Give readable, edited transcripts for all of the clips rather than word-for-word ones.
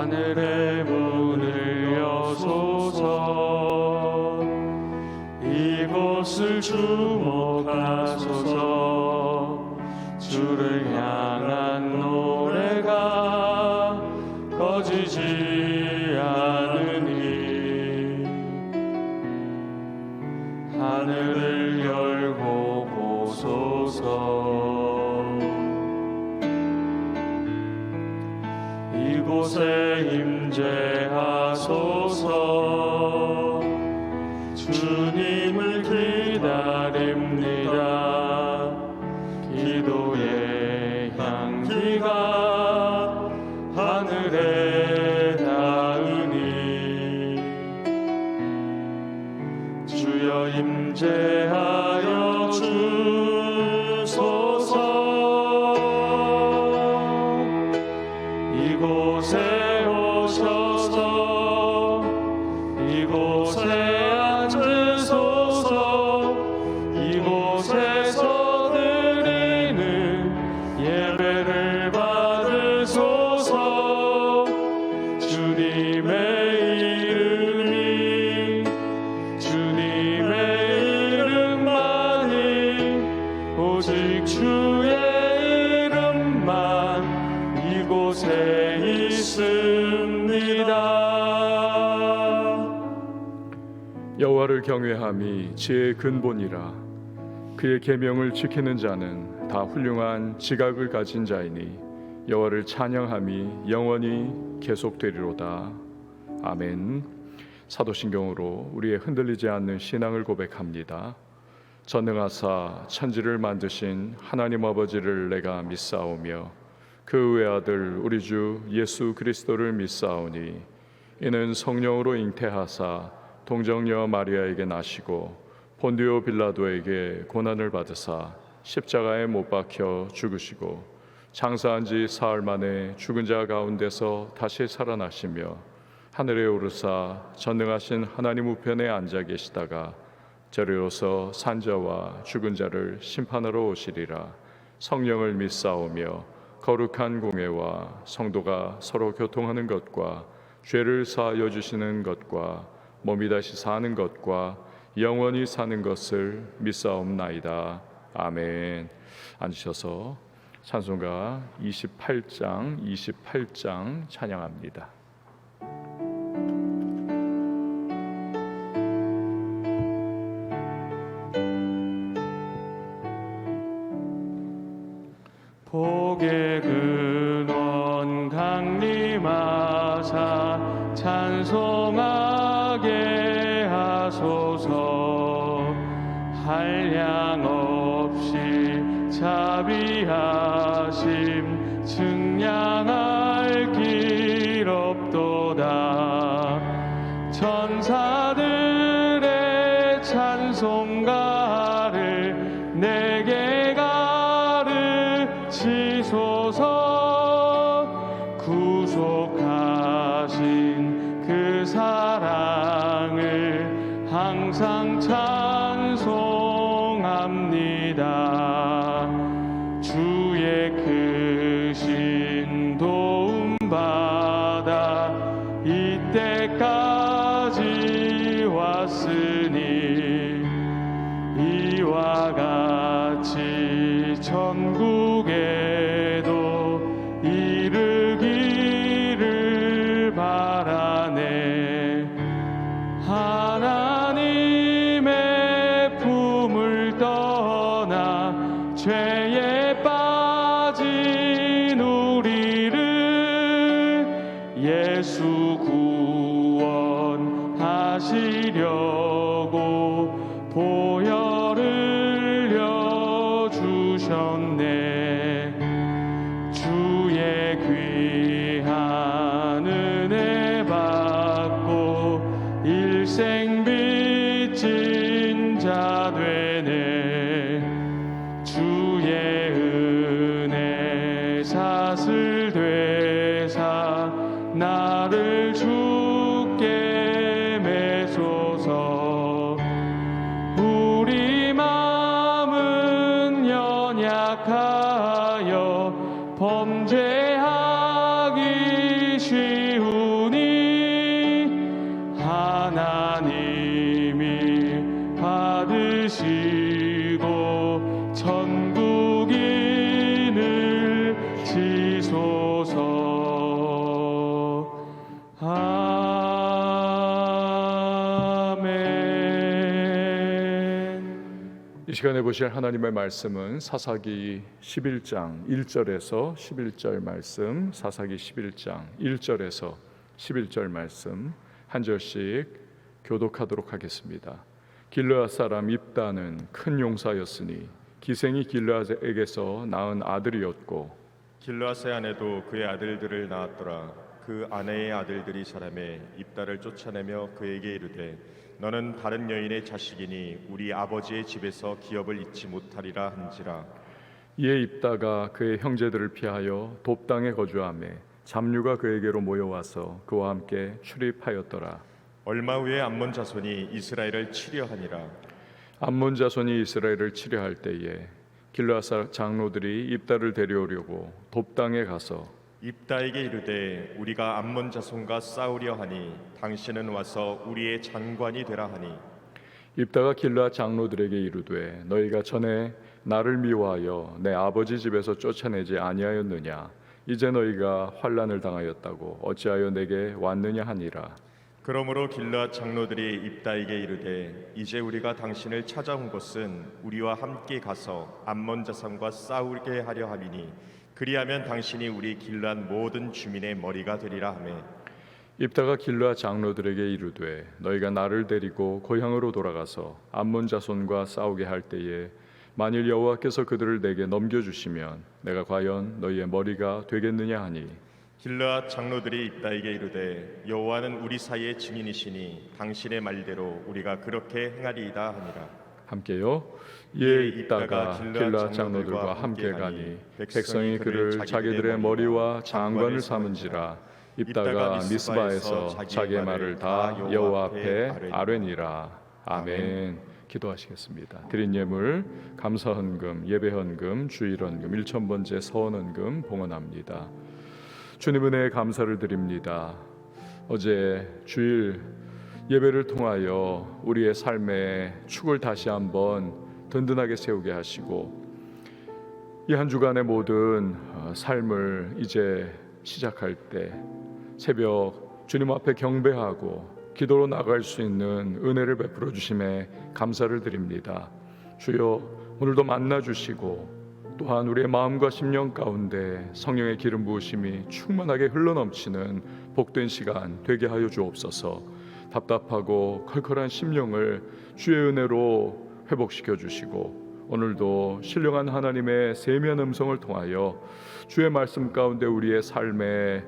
하늘의 문을 여소서. 이곳을 주목하소서. 주를 향한 노래가 꺼지지 않으니 하늘을 열고 보소서. 이곳에 임재하소서. 주님을 기다립니다. 기도의 향기가 하늘에 닿으니 주여 임재하여 주소서. 이곳에 오셔서 이곳에 앉으소서. 이곳에서 드리는 예배를 받으소서. 주님의 이름만이 오직 주의 이름만 이곳에 있습니다. 여호와를 경외함이 지혜의 근본이라. 그의 계명을 지키는 자는 다 훌륭한 지각을 가진 자이니 여호와를 찬양함이 영원히 계속되리로다. 아멘. 사도신경으로 우리의 흔들리지 않는 신앙을 고백합니다. 전능하사 천지를 만드신 하나님 아버지를 내가 믿사오며 그 외아들 우리 주 예수 그리스도를 믿사오니 이는 성령으로 잉태하사 동정녀 마리아에게 나시고 본디오 빌라도에게 고난을 받으사 십자가에 못 박혀 죽으시고 장사한 지 사흘 만에 죽은 자 가운데서 다시 살아나시며 하늘에 오르사 전능하신 하나님 우편에 앉아 계시다가 저리로서 산자와 죽은 자를 심판하러 오시리라. 성령을 믿사오며 거룩한 공회와 성도가 서로 교통하는 것과 죄를 사하여 주시는 것과 몸이 다시 사는 것과 영원히 사는 것을 믿사옵나이다. 아멘. 앉으셔서 찬송가 28장 찬양합니다. 복의 근원 강림하사 찬송하게 하소서. 한량 없이 자비하심 증량할 길 없도다. 천사들의 찬송가를 내게 가르치소서. 구속하신 그 사랑을 항상 찬송합니다. 주의 크신 도움 받아 이때까지 왔으니 이와 같이 천국에도 이르기를 바라네. 하나님의 품을 떠나 죄에 빠진 우리를 예수 구원하시려고 보혈 흘려 주셨네. 주의 귀한 은혜 받고 일생 빚진 자 되네. 주의 은혜 사슬 되사 나를 주께 매소서. 우리 마음은 연약하여 범죄하기 쉬운 이 시간에 보실 하나님의 말씀은 사사기 11장 1절에서 11절 말씀, 사사기 11장 1절에서 11절 말씀 한 절씩 교독하도록 하겠습니다. 길르앗 사람 입다는 큰 용사였으니 기생이 길르앗에게서 낳은 아들이었고 길르앗의 아내도 그의 아들들을 낳았더라. 그 아내의 아들들이 사람의 입다를 쫓아내며 그에게 이르되 너는 다른 여인의 자식이니 우리 아버지의 집에서 기업을 잊지 못하리라 한지라. 이에 입다가 그의 형제들을 피하여 돕당에 거주하며 잡류가 그에게로 모여와서 그와 함께 출입하였더라. 얼마 후에 암몬 자손이 이스라엘을 치려하니라. 암몬 자손이 이스라엘을 치려할 때에 길르앗 장로들이 입다를 데려오려고 돕당에 가서 입다에게 이르되 우리가 암몬 자손과 싸우려 하니 당신은 와서 우리의 장관이 되라 하니 입다가 길르앗 장로들에게 이르되 너희가 전에 나를 미워하여 내 아버지 집에서 쫓아내지 아니하였느냐? 이제 너희가 환난을 당하였다고 어찌하여 내게 왔느냐 하니라. 그러므로 길르앗 장로들이 입다에게 이르되 이제 우리가 당신을 찾아온 것은 우리와 함께 가서 암몬 자손과 싸우게 하려 함이니 그리하면 당신이 우리 길르앗 모든 주민의 머리가 되리라 하매 입다가 길르앗 장로들에게 이르되 너희가 나를 데리고 고향으로 돌아가서 암몬 자손과 싸우게 할 때에 만일 여호와께서 그들을 내게 넘겨주시면 내가 과연 너희의 머리가 되겠느냐 하니 길르앗 장로들이 입다에게 이르되 여호와는 우리 사이의 증인이시니 당신의 말대로 우리가 그렇게 행하리이다 하니라. 함께요. 이에 입다가 길르앗 장로들과 함께 가니 백성이 그를 자기들의 머리와 장관을 삼은지라. 입다가 미스바에서 자기의 말을 다 여호와 앞에 아뢰니라. 아멘. 기도하시겠습니다. 드린 예물 감사헌금, 예배헌금, 주일헌금, 1000번째 서원헌금 봉헌합니다. 주님 은혜에 감사를 드립니다. 어제 주일 예배를 통하여 우리의 삶의 축을 다시 한번 든든하게 세우게 하시고 이 한 주간의 모든 삶을 이제 시작할 때 새벽 주님 앞에 경배하고 기도로 나갈 수 있는 은혜를 베풀어 주심에 감사를 드립니다. 주여 오늘도 만나 주시고 또한 우리의 마음과 심령 가운데 성령의 기름 부으심이 충만하게 흘러넘치는 복된 시간 되게 하여 주옵소서. 답답하고 컬컬한 심령을 주의 은혜로 회복시켜 주시고 오늘도 신령한 하나님의 세미한 음성을 통하여 주의 말씀 가운데 우리의 삶에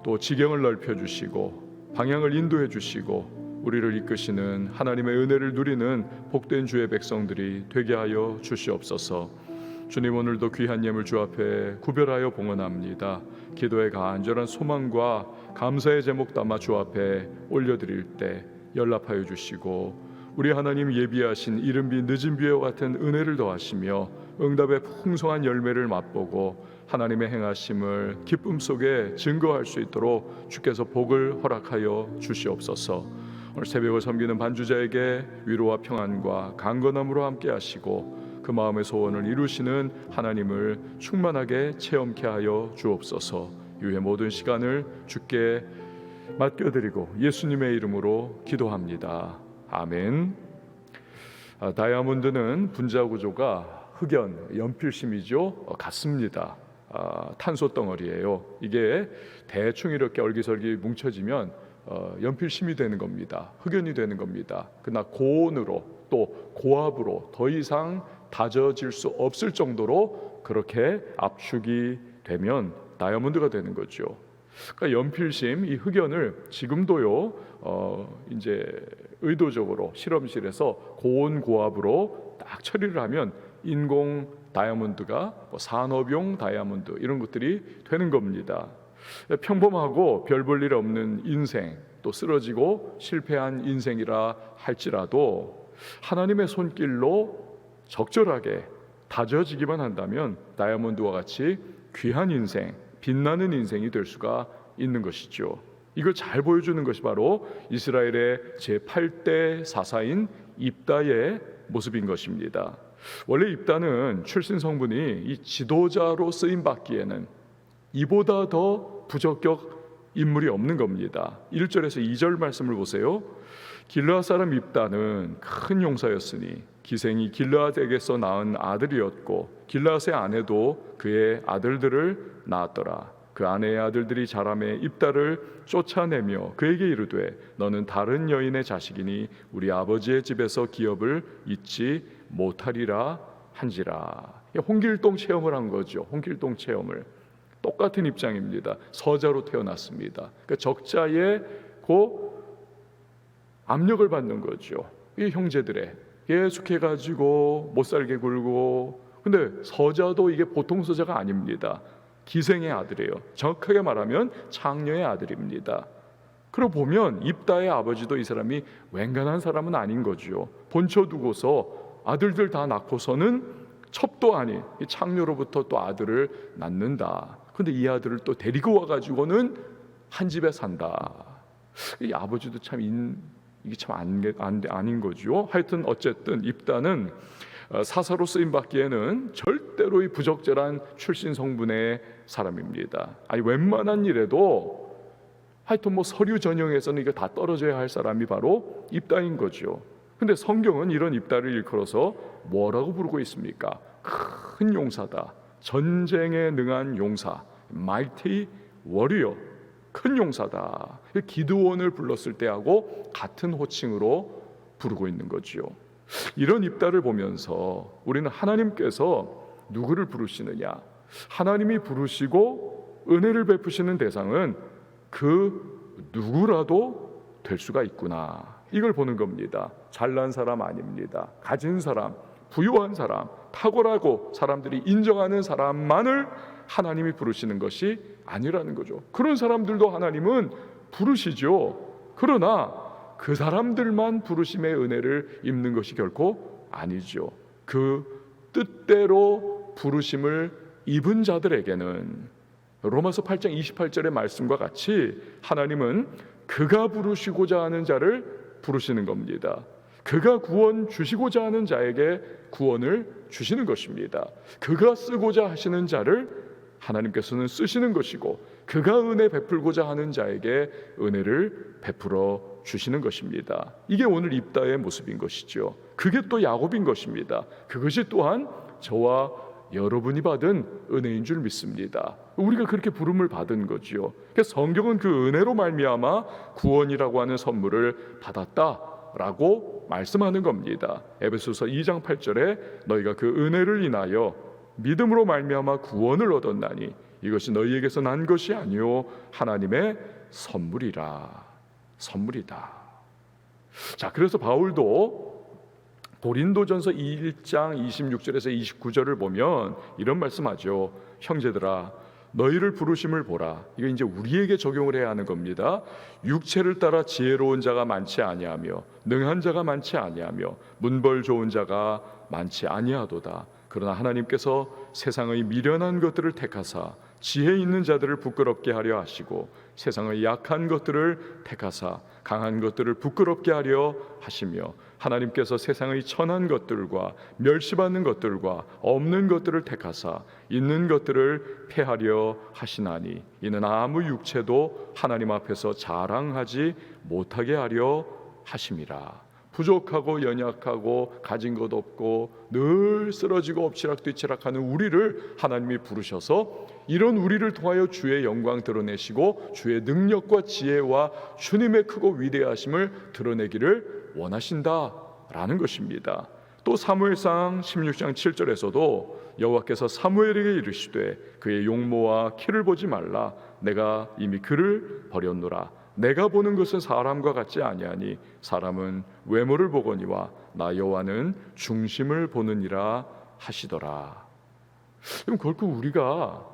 또 지경을 넓혀 주시고 방향을 인도해 주시고 우리를 이끄시는 하나님의 은혜를 누리는 복된 주의 백성들이 되게 하여 주시옵소서. 주님 오늘도 귀한 예물 주 앞에 구별하여 봉헌합니다. 기도의 간절한 소망과 감사의 제목 담아 주 앞에 올려드릴 때 연락하여 주시고 우리 하나님 예비하신 이른비 늦은 비와 같은 은혜를 더하시며 응답의 풍성한 열매를 맛보고 하나님의 행하심을 기쁨 속에 증거할 수 있도록 주께서 복을 허락하여 주시옵소서. 오늘 새벽을 섬기는 반주자에게 위로와 평안과 강건함으로 함께 하시고 그 마음의 소원을 이루시는 하나님을 충만하게 체험케 하여 주옵소서. 이후의 모든 시간을 주께 맡겨드리고 예수님의 이름으로 기도합니다. 아멘. 다이아몬드는 분자 구조가 흑연, 연필심이죠. 같습니다. 탄소 덩어리예요. 이게 대충 이렇게 얼기설기 뭉쳐지면 연필심이 되는 겁니다. 흑연이 되는 겁니다. 그러나 고온으로 또 고압으로 더 이상 다져질 수 없을 정도로 그렇게 압축이 되면 다이아몬드가 되는 거죠. 그러니까 연필심, 이 흑연을 지금도요 이제 의도적으로 실험실에서 고온 고압으로 딱 처리를 하면 인공 다이아몬드가 산업용 다이아몬드 이런 것들이 되는 겁니다. 평범하고 별 볼 일 없는 인생, 또 쓰러지고 실패한 인생이라 할지라도 하나님의 손길로 적절하게 다져지기만 한다면 다이아몬드와 같이 귀한 인생, 빛나는 인생이 될 수가 있는 것이죠. 이걸 잘 보여주는 것이 바로 이스라엘의 제8대 사사인 입다의 모습인 것입니다. 원래 입다는 출신 성분이 이 지도자로 쓰임 받기에는 이보다 더 부적격 인물이 없는 겁니다. 1절에서 2절 말씀을 보세요. 길르앗 사람 입다는 큰 용사였으니 기생이 길르앗에게서 낳은 아들이었고 길르앗의 아내도 그의 아들들을 낳았더라. 그 아내의 아들들이 자라매 입다를 쫓아내며 그에게 이르되 너는 다른 여인의 자식이니 우리 아버지의 집에서 기업을 잊지 못하리라 한지라. 홍길동 체험을 한 거죠. 홍길동 체험을. 똑같은 입장입니다. 서자로 태어났습니다. 그러니까 적자의 압력을 받는 거죠. 이 형제들의 계속해가지고 못살게 굴고. 근데 서자도 이게 보통 서자가 아닙니다. 기생의 아들이에요. 정확하게 말하면 창녀의 아들입니다. 그러고 보면 입다의 아버지도 이 사람이 웬간한 사람은 아닌 거죠. 본처 두고서 아들들 다 낳고서는 첩도 아닌 이 창녀로부터 또 아들을 낳는다. 근데 이 아들을 또 데리고 와가지고는 한 집에 산다. 이 아버지도 참 이게 참 아닌 거죠. 하여튼 어쨌든 입다는 사사로 쓰임 받기에는 절대로 이 부적절한 출신 성분의 사람입니다. 아니 웬만한 일에도 하여튼 뭐 서류 전형에서는 이거 다 떨어져야 할 사람이 바로 입다인 거죠. 근데 성경은 이런 입다를 일컬어서 뭐라고 부르고 있습니까? 큰 용사다. 전쟁에 능한 용사, mighty warrior, 큰 용사다. 기드온을 불렀을 때하고 같은 호칭으로 부르고 있는 거죠. 이런 입다를 보면서 우리는 하나님께서 누구를 부르시느냐? 하나님이 부르시고 은혜를 베푸시는 대상은 그 누구라도 될 수가 있구나. 이걸 보는 겁니다. 잘난 사람 아닙니다. 가진 사람, 부유한 사람, 탁월하고 사람들이 인정하는 사람만을 하나님이 부르시는 것이 아니라는 거죠. 그런 사람들도 하나님은 부르시죠. 그러나 그 사람들만 부르심의 은혜를 입는 것이 결코 아니죠. 그 뜻대로 부르심을 입은 자들에게는 로마서 8장 28절의 말씀과 같이 하나님은 그가 부르시고자 하는 자를 부르시는 겁니다. 그가 구원 주시고자 하는 자에게 구원을 주시는 것입니다. 그가 쓰고자 하시는 자를 하나님께서는 쓰시는 것이고 그가 은혜 베풀고자 하는 자에게 은혜를 베풀어 주시는 것입니다. 이게 오늘 입다의 모습인 것이죠. 그게 또 야곱인 것입니다. 그것이 또한 저와 여러분이 받은 은혜인 줄 믿습니다. 우리가 그렇게 부름을 받은 거지요. 그래서 성경은 그 은혜로 말미암아 구원이라고 하는 선물을 받았다라고 말씀하는 겁니다. 에베소서 2장 8절에 너희가 그 은혜를 인하여 믿음으로 말미암아 구원을 얻었나니 이것이 너희에게서 난 것이 아니요 하나님의 선물이라. 선물이다. 자, 그래서 바울도 고린도전서 1장 26절에서 29절을 보면 이런 말씀하죠. 형제들아 너희를 부르심을 보라. 이거 이제 우리에게 적용을 해야 하는 겁니다. 육체를 따라 지혜로운 자가 많지 아니하며 능한 자가 많지 아니하며 문벌 좋은 자가 많지 아니하도다. 그러나 하나님께서 세상의 미련한 것들을 택하사 지혜 있는 자들을 부끄럽게 하려 하시고 세상의 약한 것들을 택하사 강한 것들을 부끄럽게 하려 하시며 하나님께서 세상의 천한 것들과 멸시받는 것들과 없는 것들을 택하사 있는 것들을 폐하려 하시나니 이는 아무 육체도 하나님 앞에서 자랑하지 못하게 하려 하심이라. 부족하고 연약하고 가진 것 없고 늘 쓰러지고 엎치락뒤치락하는 우리를 하나님이 부르셔서 이런 우리를 통하여 주의 영광 드러내시고 주의 능력과 지혜와 주님의 크고 위대하심을 드러내기를 원하신다라는 것입니다. 또 사무엘상 16장 7절에서도 여호와께서 사무엘에게 이르시되 그의 용모와 키를 보지 말라. 내가 이미 그를 버렸노라. 내가 보는 것은 사람과 같지 아니하니 사람은 외모를 보거니와 나 여호와는 중심을 보느니라 하시더라. 그럼 결국 우리가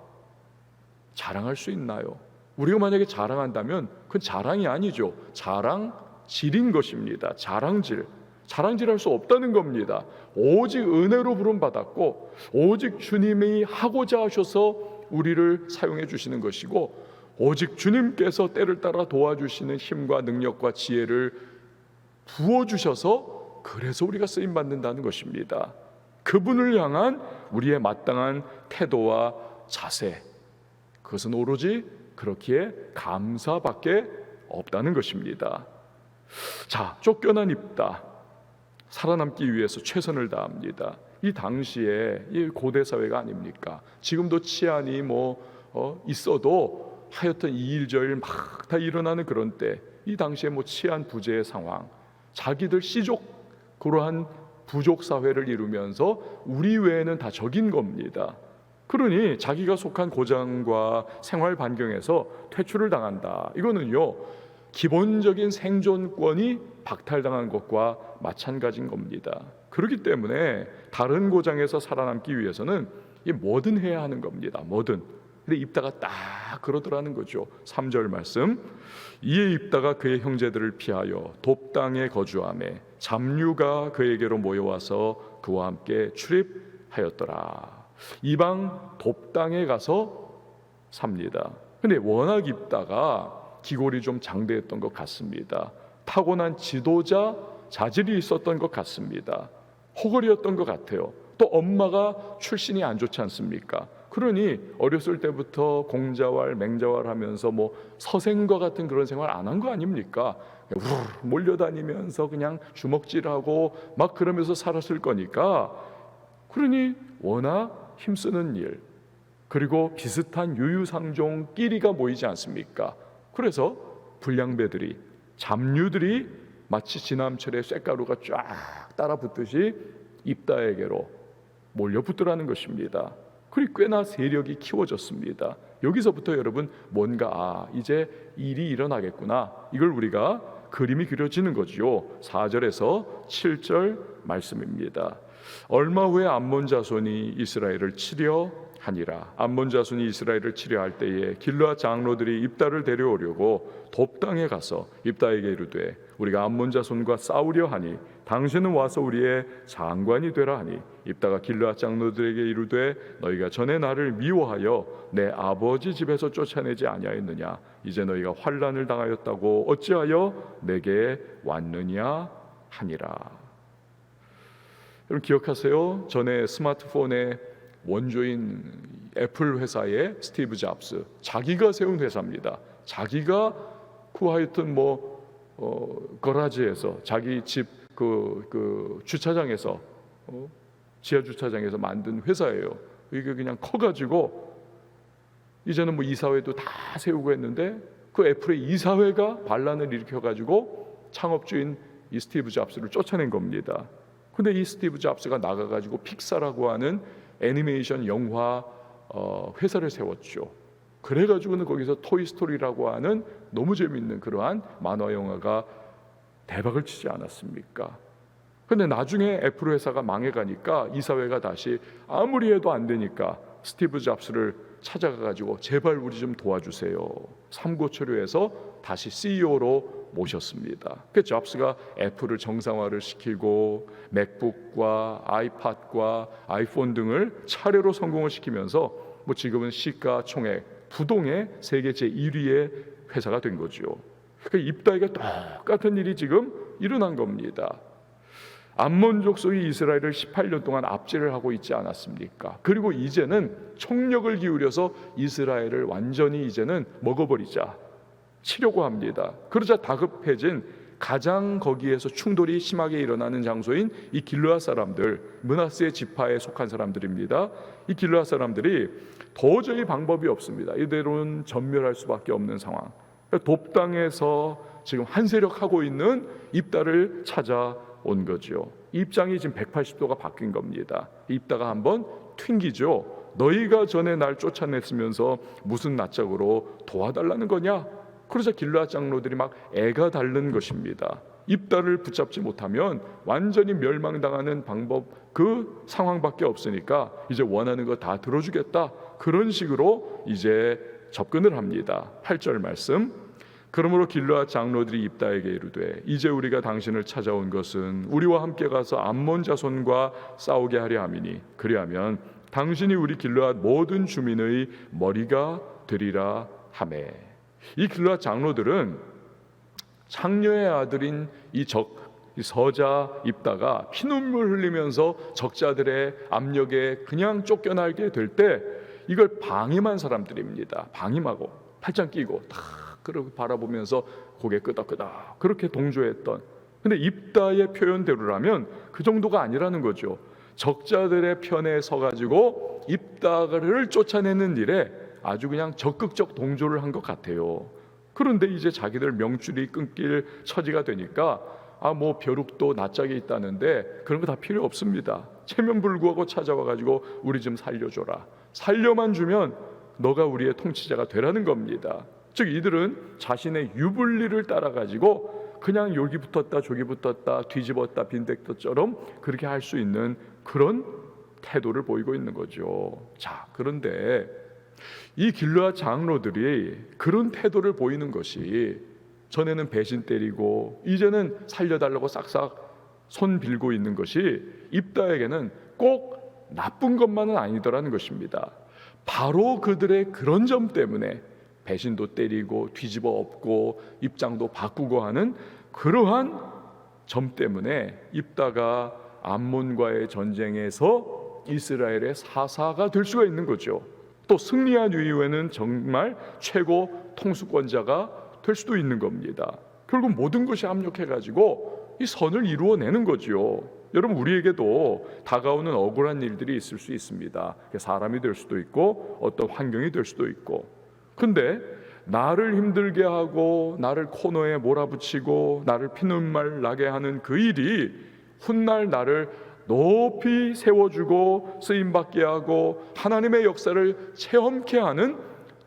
자랑할 수 있나요? 우리가 만약에 자랑한다면 그건 자랑이 아니죠. 자랑질인 것입니다. 자랑질할 수 없다는 겁니다. 오직 은혜로 부름받았고 오직 주님이 하고자 하셔서 우리를 사용해 주시는 것이고 오직 주님께서 때를 따라 도와주시는 힘과 능력과 지혜를 부어주셔서 그래서 우리가 쓰임받는다는 것입니다. 그분을 향한 우리의 마땅한 태도와 자세, 그것은 오로지 그렇기에 감사밖에 없다는 것입니다. 자, 쫓겨난 입다, 살아남기 위해서 최선을 다합니다. 이 당시에 이 고대 사회가 아닙니까? 지금도 치안이 있어도 하여튼 이일저일 막 다 일어나는 그런 때, 이 당시에 치안 부재의 상황, 자기들 씨족, 그러한 부족 사회를 이루면서 우리 외에는 다 적인 겁니다. 그러니 자기가 속한 고장과 생활 반경에서 퇴출을 당한다. 이거는요, 기본적인 생존권이 박탈당한 것과 마찬가지인 겁니다. 그렇기 때문에 다른 고장에서 살아남기 위해서는 뭐든 해야 하는 겁니다. 뭐든. 근데 입다가 딱 그러더라는 거죠. 3절 말씀. 이에 입다가 그의 형제들을 피하여 돕 땅에 거주하매 잡류가 그에게로 모여와서 그와 함께 출입하였더라. 이방 돕 땅에 가서 삽니다. 근데 워낙 입다가 기골이 좀 장대했던 것 같습니다. 타고난 지도자 자질이 있었던 것 같습니다. 호걸이었던 것 같아요. 또 엄마가 출신이 안 좋지 않습니까? 그러니 어렸을 때부터 공자왈 맹자왈 하면서 서생과 같은 그런 생활 안 한 거 아닙니까? 몰려다니면서 그냥 주먹질하고 막 그러면서 살았을 거니까, 그러니 워낙 힘쓰는 일, 그리고 비슷한 유유상종 끼리가 모이지 않습니까? 그래서 불량배들이, 잡류들이 마치 지남철의 쇳가루가 쫙 따라붙듯이 입다에게로 몰려붙더라는 것입니다. 그리고 꽤나 세력이 키워졌습니다. 여기서부터 여러분 뭔가 이제 일이 일어나겠구나, 이걸 우리가 그림이 그려지는 거지요. 4절에서 7절 말씀입니다. 얼마 후에 암몬 자손이 이스라엘을 치려 하니라. 암몬 자손이 이스라엘을 치려할 때에 길르앗 장로들이 입다를 데려오려고 돕 땅에 가서 입다에게 이르되 우리가 암몬 자손과 싸우려 하니 당신은 와서 우리의 장관이 되라 하니, 입다가 길르앗 장로들에게 이르되 너희가 전에 나를 미워하여 내 아버지 집에서 쫓아내지 아니하였느냐? 이제 너희가 환난을 당하였다고 어찌하여 내게 왔느냐 하니라. 여러분 기억하세요? 전에 스마트폰의 원조인 애플 회사의 스티브 잡스, 자기가 세운 회사입니다. 자기가 하여튼 거라지에서 자기 집 그 주차장에서 지하 주차장에서 만든 회사예요. 이게 그냥 커가지고 이제는 이사회도 다 세우고 했는데, 그 애플의 이사회가 반란을 일으켜가지고 창업주인 이 스티브 잡스를 쫓아낸 겁니다. 근데 이 스티브 잡스가 나가가지고 픽사라고 하는 애니메이션 영화 회사를 세웠죠. 그래가지고는 거기서 토이스토리라고 하는 너무 재밌는 그러한 만화 영화가 대박을 치지 않았습니까? 근데 나중에 애플 회사가 망해가니까 이사회가 다시 아무리 해도 안 되니까 스티브 잡스를 찾아가가지고 제발 우리 좀 도와주세요, 삼고초려해서 다시 CEO로 모셨습니다. 그 잡스가 애플을 정상화를 시키고 맥북과 아이팟과 아이폰 등을 차례로 성공을 시키면서 지금은 시가총액 부동의 세계 제1위의 회사가 된 거죠. 그러니까 입다에게 똑같은 일이 지금 일어난 겁니다. 암몬 족속이 이스라엘을 18년 동안 압제를 하고 있지 않았습니까? 그리고 이제는 총력을 기울여서 이스라엘을 완전히 이제는 먹어버리자 치려고 합니다. 그러자 다급해진, 가장 거기에서 충돌이 심하게 일어나는 장소인 이 길르앗 사람들, 므낫세 지파에 속한 사람들입니다. 이 길르앗 사람들이 도저히 방법이 없습니다. 이대로는 전멸할 수밖에 없는 상황. 돕 땅에서 지금 한 세력하고 있는 입다를 찾아온 거죠. 입장이 지금 180도가 바뀐 겁니다. 입다가 한번 튕기죠. 너희가 전에 날 쫓아냈으면서 무슨 낯짝으로 도와달라는 거냐? 그러자 길르앗 장로들이 막 애가 닳는 것입니다. 입다를 붙잡지 못하면 완전히 멸망당하는 방법, 그 상황밖에 없으니까 이제 원하는 거 다 들어주겠다, 그런 식으로 이제 접근을 합니다. 8절 말씀. 그러므로 길르앗 장로들이 입다에게 이르되 이제 우리가 당신을 찾아온 것은 우리와 함께 가서 암몬 자손과 싸우게 하려 함이니 그리하면 당신이 우리 길르앗 모든 주민의 머리가 되리라 하매. 이 길르앗 장로들은 창녀의 아들인 이 서자 입다가 피눈물 흘리면서 적자들의 압력에 그냥 쫓겨나게 될 때 이걸 방임한 사람들입니다. 방임하고 팔짱 끼고 딱 그렇게 바라보면서 고개 끄덕끄덕 그렇게 동조했던, 근데 입다의 표현대로라면 그 정도가 아니라는 거죠. 적자들의 편에 서가지고 입다를 쫓아내는 일에 아주 그냥 적극적 동조를 한 것 같아요. 그런데 이제 자기들 명줄이 끊길 처지가 되니까 뭐 벼룩도 낯짝에 있다는데 그런 거 다 필요 없습니다. 체면불구하고 찾아와가지고 우리 좀 살려줘라. 살려만 주면 너가 우리의 통치자가 되라는 겁니다. 즉 이들은 자신의 유불리를 따라가지고 그냥 여기 붙었다 저기 붙었다 뒤집었다 빈대떡처럼 그렇게 할 수 있는 그런 태도를 보이고 있는 거죠. 자, 그런데 이 길르앗 장로들이 그런 태도를 보이는 것이, 전에는 배신 때리고 이제는 살려달라고 싹싹 손 빌고 있는 것이 입다에게는 꼭 나쁜 것만은 아니더라는 것입니다. 바로 그들의 그런 점 때문에 배신도 때리고 뒤집어 엎고 입장도 바꾸고 하는 그러한 점 때문에 입다가 암몬과의 전쟁에서 이스라엘의 사사가 될 수가 있는 거죠. 또 승리한 이후에는 정말 최고 통수권자가 될 수도 있는 겁니다. 결국 모든 것이 합력해가지고 이 선을 이루어내는 거죠. 여러분, 우리에게도 다가오는 억울한 일들이 있을 수 있습니다. 사람이 될 수도 있고 어떤 환경이 될 수도 있고, 근데 나를 힘들게 하고 나를 코너에 몰아붙이고 나를 피눈말 나게 하는 그 일이 훗날 나를 높이 세워주고 쓰임받게 하고 하나님의 역사를 체험케 하는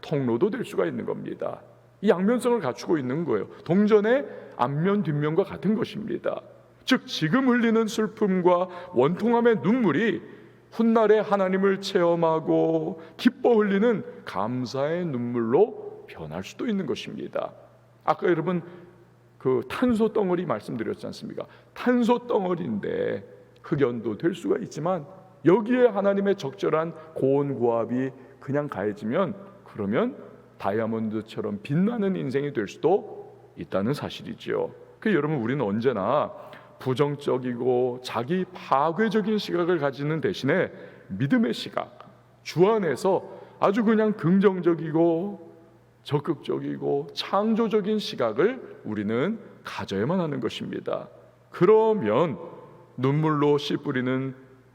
통로도 될 수가 있는 겁니다. 이 양면성을 갖추고 있는 거예요. 동전의 앞면 뒷면과 같은 것입니다. 즉 지금 흘리는 슬픔과 원통함의 눈물이 훗날에 하나님을 체험하고 기뻐 흘리는 감사의 눈물로 변할 수도 있는 것입니다. 아까 여러분 그 탄소 덩어리 말씀드렸지 않습니까? 탄소 덩어리인데 흑연도 될 수가 있지만 여기에 하나님의 적절한 고온고압이 그냥 가해지면 그러면 다이아몬드처럼 빛나는 인생이 될 수도 있다는 사실이지요. 그 여러분, 우리는 언제나 부정적이고 자기 파괴적인 시각을 가지는 대신에 믿음의 시각, 주 안에서 아주 그냥 긍정적이고 적극적이고 창조적인 시각을 우리는 가져야만 하는 것입니다. 그러면 눈물로 씨 뿌리는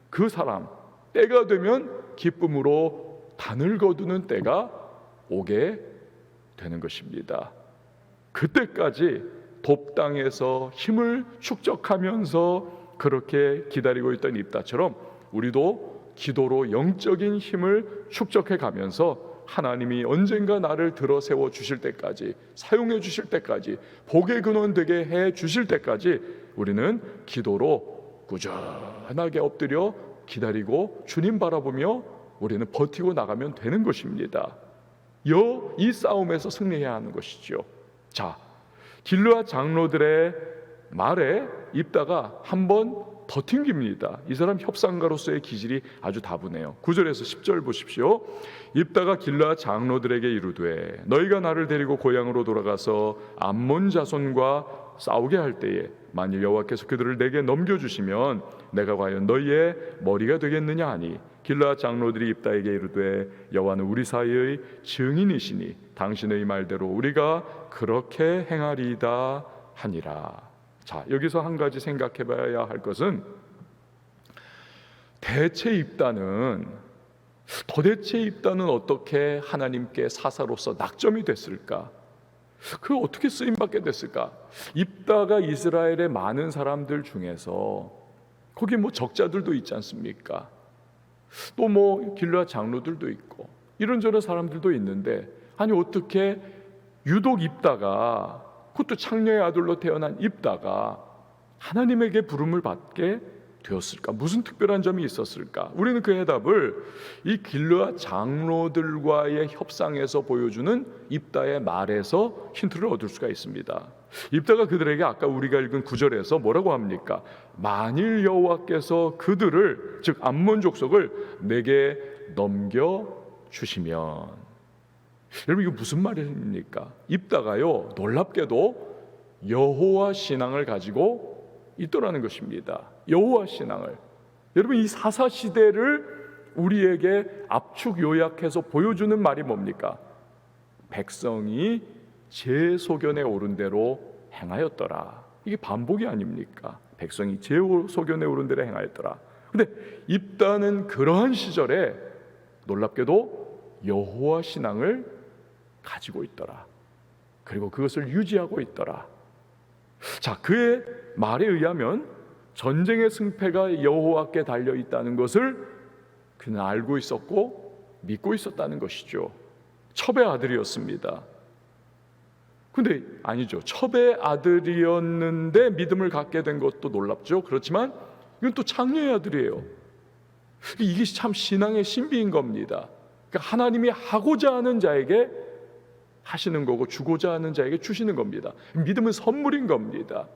그 사람, 때가 되면 기쁨으로 단을 거두는 때가 오게 되는 것입니다. 그때까지 돕당에서 힘을 축적하면서 그렇게 기다리고 있던 입다처럼 우리도 기도로 영적인 힘을 축적해 가면서 하나님이 언젠가 나를 들어 세워 주실 때까지, 사용해 주실 때까지, 복의 근원 되게 해 주실 때까지 우리는 기도로 꾸준하게 엎드려 기다리고 주님 바라보며 우리는 버티고 나가면 되는 것입니다. 이 싸움에서 승리해야 하는 것이죠. 자, 길르앗 장로들의 말에 입다가 한번 더 튕깁니다. 이 사람 협상가로서의 기질이 아주 다분해요. 9절에서 10절 보십시오. 입다가 길르앗 장로들에게 이르되 너희가 나를 데리고 고향으로 돌아가서 암몬 자손과 싸우게 할 때에 만일 여호와께서 그들을 내게 넘겨주시면 내가 과연 너희의 머리가 되겠느냐 하니 길르앗 장로들이 입다에게 이르되 여호와는 우리 사이의 증인이시니 당신의 말대로 우리가 그렇게 행하리이다 하니라. 자, 여기서 한 가지 생각해 봐야 할 것은 도대체 입다는 어떻게 하나님께 사사로서 낙점이 됐을까? 그 어떻게 쓰임받게 됐을까? 입다가 이스라엘의 많은 사람들 중에서 거기 뭐 적자들도 있지 않습니까? 또 뭐 길르앗 장로들도 있고 이런저런 사람들도 있는데, 아니 어떻게 유독 입다가, 그것도 창녀의 아들로 태어난 입다가 하나님에게 부름을 받게 되었을까? 무슨 특별한 점이 있었을까? 우리는 그 해답을 이 길르앗 장로들과의 협상에서 보여주는 입다의 말에서 힌트를 얻을 수가 있습니다. 입다가 그들에게 아까 우리가 읽은 9절에서 뭐라고 합니까? 만일 여호와께서 그들을, 즉 암몬 족속을 내게 넘겨주시면. 여러분, 이거 무슨 말입니까? 입다가요, 놀랍게도 여호와 신앙을 가지고 있더라는 것입니다. 여호와 신앙을. 여러분, 이 사사 시대를 우리에게 압축 요약해서 보여주는 말이 뭡니까? 백성이 제 소견에 오른 대로 행하였더라. 이게 반복이 아닙니까? 백성이 제 소견에 오른 대로 행하였더라. 근데 입다는 그러한 시절에 놀랍게도 여호와 신앙을 가지고 있더라. 그리고 그것을 유지하고 있더라. 자, 그의 말에 의하면 전쟁의 승패가 여호와께 달려 있다는 것을 그는 알고 있었고 믿고 있었다는 것이죠. 첩의 아들이었습니다. 근데 아니죠. 첩의 아들이었는데 믿음을 갖게 된 것도 놀랍죠. 그렇지만 이건 또 창녀의 아들이에요. 이게 참 신앙의 신비인 겁니다. 그러니까 하나님이 하고자 하는 자에게 하시는 거고 주고자 하는 자에게 주시는 겁니다. 믿음은 선물인 겁니다.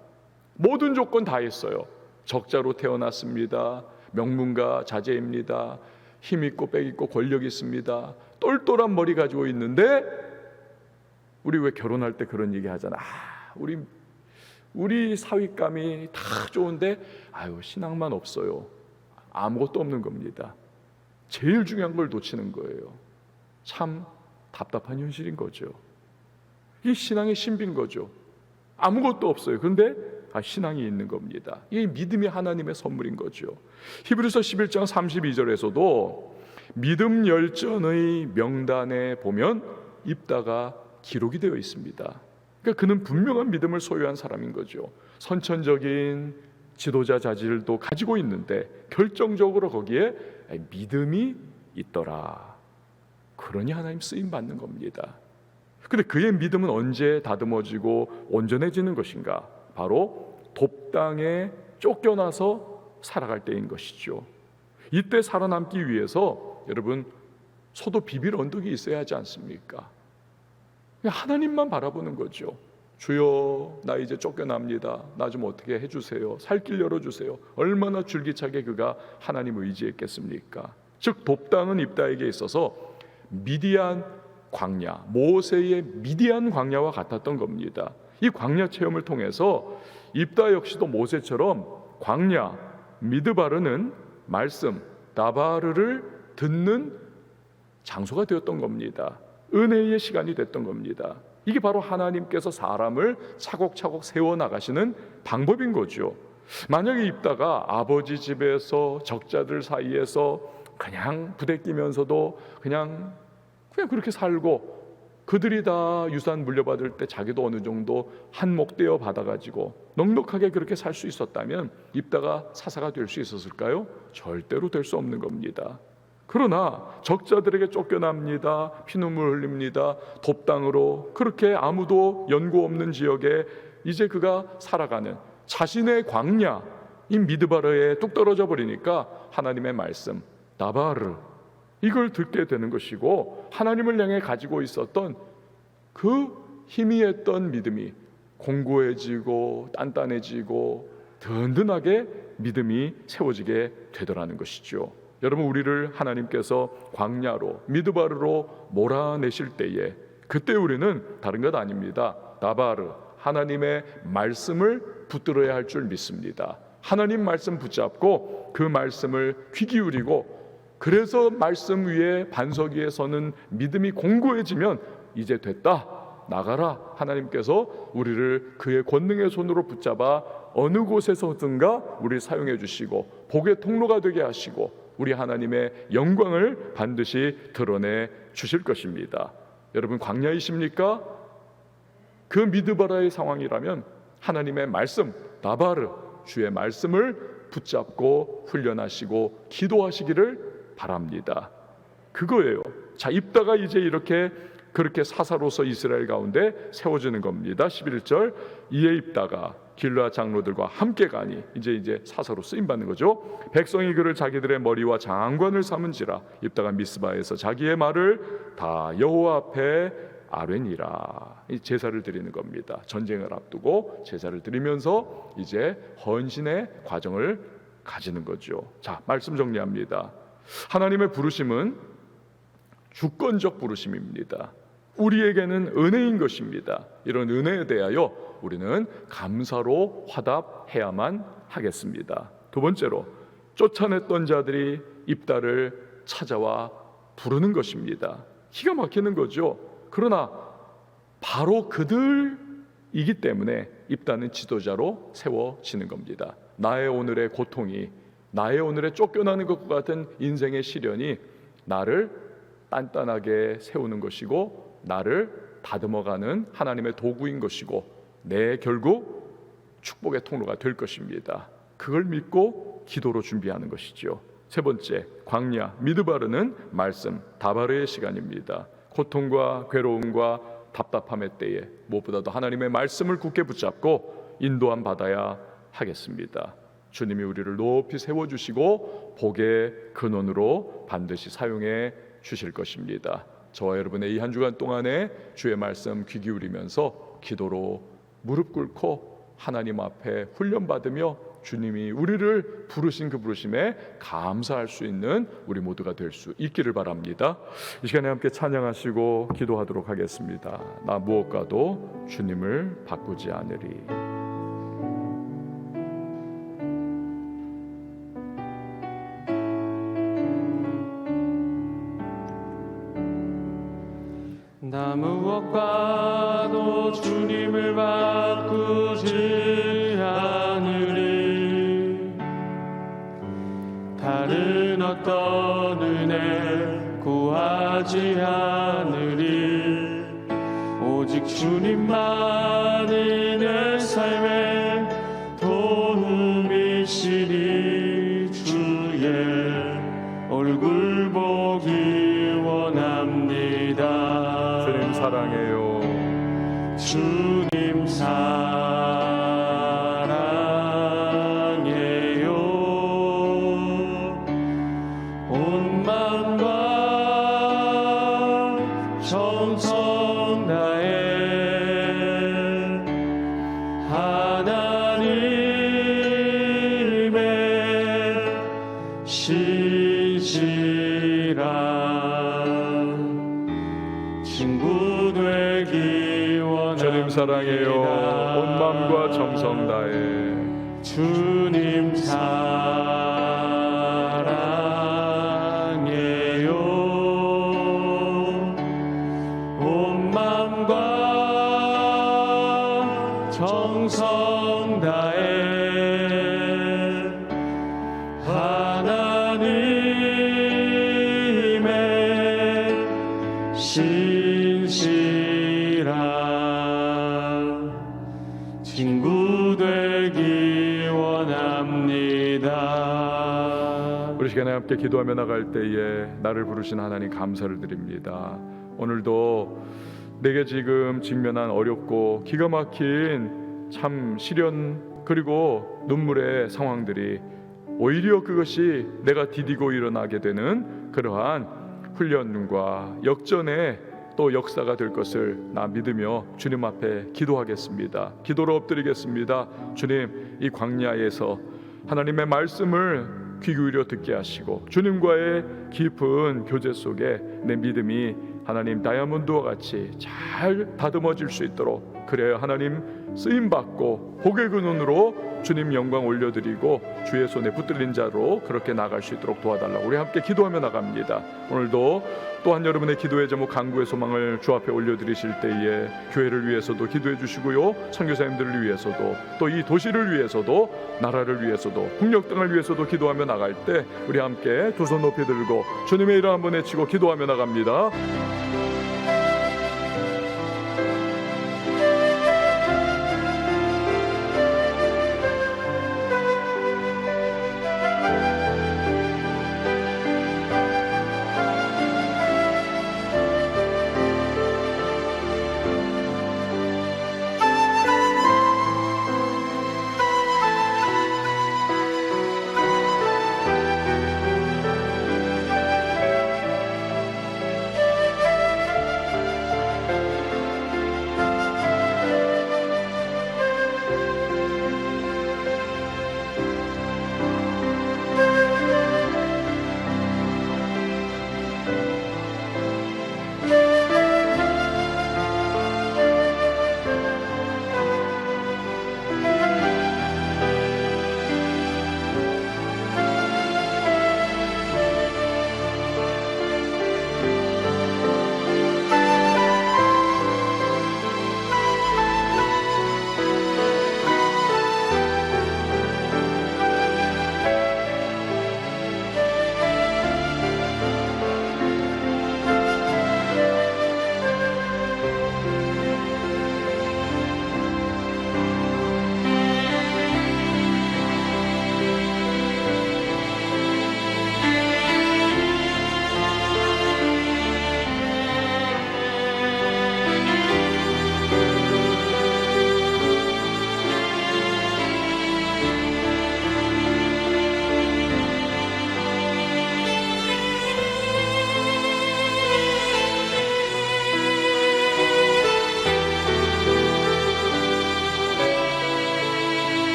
모든 조건 다 있어요. 적자로 태어났습니다. 명문가 자제입니다. 힘 있고 빽 있고 권력 있습니다. 똘똘한 머리 가지고 있는데 우리 왜 결혼할 때 그런 얘기 하잖아. 우리 사윗감이 다 좋은데 신앙만 없어요. 아무것도 없는 겁니다. 제일 중요한 걸 놓치는 거예요. 참 답답한 현실인 거죠. 이 신앙의 신비인 거죠. 아무것도 없어요. 그런데 신앙이 있는 겁니다. 이 믿음이 하나님의 선물인 거죠. 히브리서 11장 32절에서도 믿음 열전의 명단에 보면 입다가 기록이 되어 있습니다. 그러니까 그는 분명한 믿음을 소유한 사람인 거죠. 선천적인 지도자 자질도 가지고 있는데 결정적으로 거기에 믿음이 있더라. 그러니 하나님 쓰임 받는 겁니다. 근데 그의 믿음은 언제 다듬어지고 온전해지는 것인가? 바로 돕당에 쫓겨나서 살아갈 때인 것이죠. 이때 살아남기 위해서 여러분 소도 비빌 언덕이 있어야 하지 않습니까? 하나님만 바라보는 거죠. 주여, 나 이제 쫓겨납니다. 나 좀 어떻게 해주세요. 살 길 열어주세요. 얼마나 줄기차게 그가 하나님을 의지했겠습니까? 즉 돕당은 입다에게 있어서 미디안 광야, 모세의 미디안 광야와 같았던 겁니다. 이 광야 체험을 통해서 입다 역시도 모세처럼 광야, 미드바르는 말씀, 다바르를 듣는 장소가 되었던 겁니다. 은혜의 시간이 됐던 겁니다. 이게 바로 하나님께서 사람을 차곡차곡 세워나가시는 방법인 거죠. 만약에 입다가 아버지 집에서 적자들 사이에서 그냥 부대끼면서도 그냥 그렇게 살고 그들이 다 유산 물려받을 때 자기도 어느 정도 한몫되어 받아가지고 넉넉하게 그렇게 살 수 있었다면 입다가 사사가 될 수 있었을까요? 절대로 될 수 없는 겁니다. 그러나 적자들에게 쫓겨납니다. 피눈물 흘립니다. 돕당으로 그렇게 아무도 연고 없는 지역에 이제 그가 살아가는 자신의 광야인 미드바르에 뚝 떨어져 버리니까 하나님의 말씀 나바르 이걸 듣게 되는 것이고 하나님을 향해 가지고 있었던 그 희미했던 믿음이 공고해지고 단단해지고 든든하게 믿음이 세워지게 되더라는 것이죠. 여러분 우리를 하나님께서 광야로 미드바르로 몰아내실 때에 그때 우리는 다른 것 아닙니다. 나바르 하나님의 말씀을 붙들어야 할 줄 믿습니다. 하나님 말씀 붙잡고 그 말씀을 귀 기울이고 그래서 말씀 위에 반석 위에 서는 믿음이 공고해지면 이제 됐다 나가라 하나님께서 우리를 그의 권능의 손으로 붙잡아 어느 곳에서든가 우리를 사용해 주시고 복의 통로가 되게 하시고 우리 하나님의 영광을 반드시 드러내 주실 것입니다. 여러분 광야이십니까? 그 미드바라의 상황이라면 하나님의 말씀 나바르 주의 말씀을 붙잡고 훈련하시고 기도하시기를 바랍니다. 그거예요. 자, 입다가 이제 이렇게 그렇게 사사로서 이스라엘 가운데 세워지는 겁니다. 11절 이에 입다가 길르앗 장로들과 함께 가니 이제 사사로 쓰임 받는 거죠. 백성이 그를 자기들의 머리와 장관을 삼은지라 입다가 미스바에서 자기의 말을 다 여호와 앞에 아뢰니라. 이 제사를 드리는 겁니다. 전쟁을 앞두고 제사를 드리면서 이제 헌신의 과정을 가지는 거죠. 자, 말씀 정리합니다. 하나님의 부르심은 주권적 부르심입니다. 우리에게는 은혜인 것입니다. 이런 은혜에 대하여 우리는 감사로 화답해야만 하겠습니다. 두 번째로 쫓아냈던 자들이 입다를 찾아와 부르는 것입니다. 기가 막히는 거죠. 그러나 바로 그들이기 때문에 입다는 지도자로 세워지는 겁니다. 나의 오늘의 고통이, 나의 오늘의 쫓겨나는 것과 같은 인생의 시련이 나를 단단하게 세우는 것이고 나를 다듬어가는 하나님의 도구인 것이고 내 결국 축복의 통로가 될 것입니다. 그걸 믿고 기도로 준비하는 것이죠. 세 번째, 광야, 미드바르는 말씀, 다바르의 시간입니다. 고통과 괴로움과 답답함의 때에 무엇보다도 하나님의 말씀을 굳게 붙잡고 인도함 받아야 하겠습니다. 주님이 우리를 높이 세워주시고 복의 근원으로 반드시 사용해 주실 것입니다. 저와 여러분의 이 한 주간 동안에 주의 말씀 귀 기울이면서 기도로 무릎 꿇고 하나님 앞에 훈련받으며 주님이 우리를 부르신 그 부르심에 감사할 수 있는 우리 모두가 될 수 있기를 바랍니다. 이 시간에 함께 찬양하시고 기도하도록 하겠습니다. 나 무엇과도 주님을 바꾸지 않으리. 나 무엇과도 주님을 바꾸지 않으리. 다른 어떤 은혜 구하지 않으리. 오직 주님만이 내 삶의 도움이시니 주의 얼굴 보기 원합니다. 주님 사랑해요. 주님 사랑해요. 온 마음과 정성 다해 하나님의 신실한 친구 되기 원합니다. 주님 사랑해요. 온 마음과 정성 다해 주님 사랑해요. 온 마음과 정성 다해 하나님의 신실한 친구 되기 원합니다. 우리 시간에 함께 기도하며 나갈 때에 나를 부르신 하나님 감사를 드립니다. 오늘도 내게 지금 직면한 어렵고 기가 막힌 참 시련 그리고 눈물의 상황들이 오히려 그것이 내가 디디고 일어나게 되는 그러한 훈련과 역전의 또 역사가 될 것을 나 믿으며 주님 앞에 기도하겠습니다. 기도로 엎드리겠습니다. 주님, 이 광야에서 하나님의 말씀을 귀 기울여 듣게 하시고 주님과의 깊은 교제 속에 내 믿음이 하나님 다이아몬드와 같이 잘 다듬어질 수 있도록, 그래야 하나님 쓰임받고 복의 근원으로 주님 영광 올려드리고 주의 손에 붙들린 자로 그렇게 나갈 수 있도록 도와달라고 우리 함께 기도하며 나갑니다. 오늘도 또한 여러분의 기도의 제목 간구의 소망을 주 앞에 올려드리실 때에 교회를 위해서도 기도해 주시고요, 선교사님들을 위해서도 또 이 도시를 위해서도 나라를 위해서도 국력 등을 위해서도 기도하며 나갈 때 우리 함께 두 손 높이 들고 주님의 이름 한번 외치고 기도하며 나갑니다.